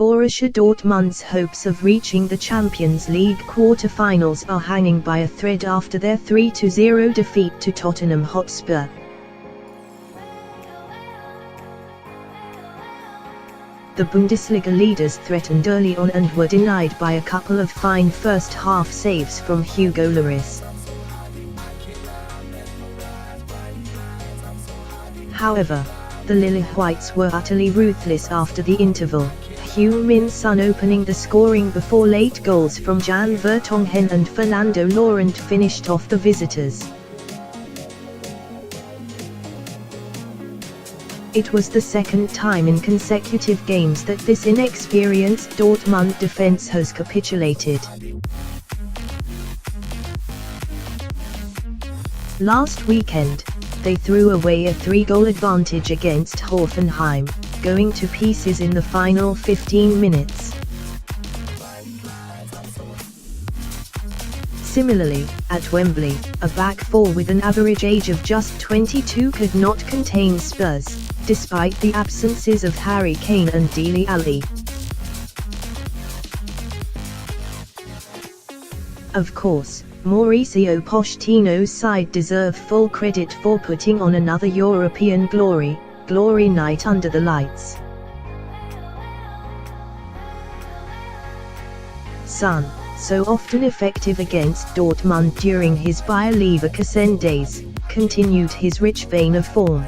Borussia Dortmund's hopes of reaching the Champions League quarter-finals are hanging by a thread after their 3-0 defeat to Tottenham Hotspur. The Bundesliga leaders threatened early on and were denied by a couple of fine first-half saves from Hugo Lloris. However, the Lilywhites were utterly ruthless after the interval, Heung-min Son opening the scoring before late goals from Vertonghen and Fernando Llorente finished off the visitors. It was the second time in consecutive games that this inexperienced Dortmund defense has capitulated. Last weekend, they threw away a 3-goal advantage against Hoffenheim, going to pieces in the final 15 minutes. Similarly, at Wembley, a back four with an average age of just 22 could not contain Spurs, despite the absences of Harry Kane and Dele Alli. Of course, Mauricio Pochettino's side deserve full credit for putting on another European glory night under the lights. Son, so often effective against Dortmund during his Bayer Leverkusen days, continued his rich vein of form.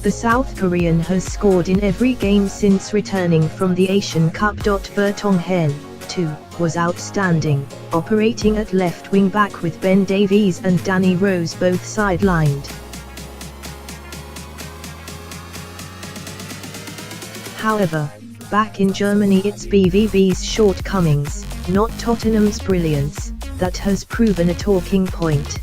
The South Korean has scored in every game since returning from the Asian Cup. Vertonghen, too, was outstanding, operating at left wing back with Ben Davies and Danny Rose both sidelined. However, back in Germany it's BVB's shortcomings, not Tottenham's brilliance, that has proven a talking point.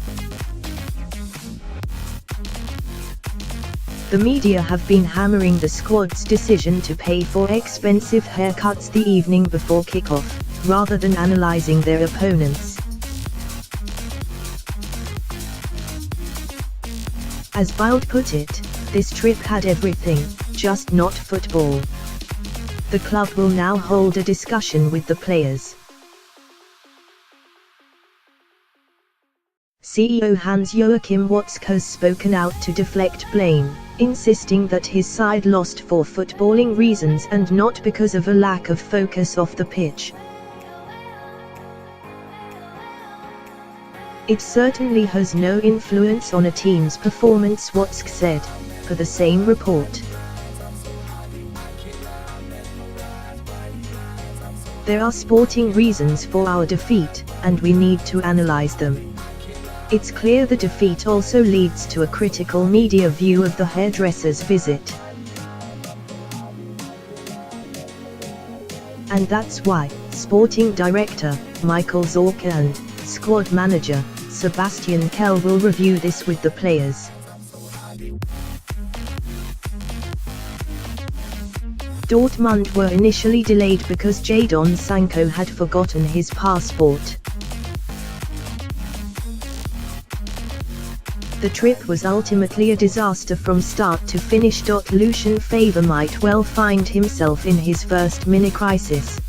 The media have been hammering the squad's decision to pay for expensive haircuts the evening before kickoff, rather than analyzing their opponents. As Bild put it, this trip had everything, just not football. The club will now hold a discussion with the players. CEO Hans-Joachim Watzke has spoken out to deflect blame, insisting that his side lost for footballing reasons and not because of a lack of focus off the pitch. It certainly has no influence on a team's performance, Watzke said, for the same report. There are sporting reasons for our defeat, and we need to analyze them. It's clear the defeat also leads to a critical media view of the hairdresser's visit. And that's why, sporting director, Michael Zorc and squad manager, Sebastian Kehl will review this with the players. Dortmund were initially delayed because Jadon Sancho had forgotten his passport. The trip was ultimately a disaster from start to finish. Lucien Favre might well find himself in his first mini-crisis.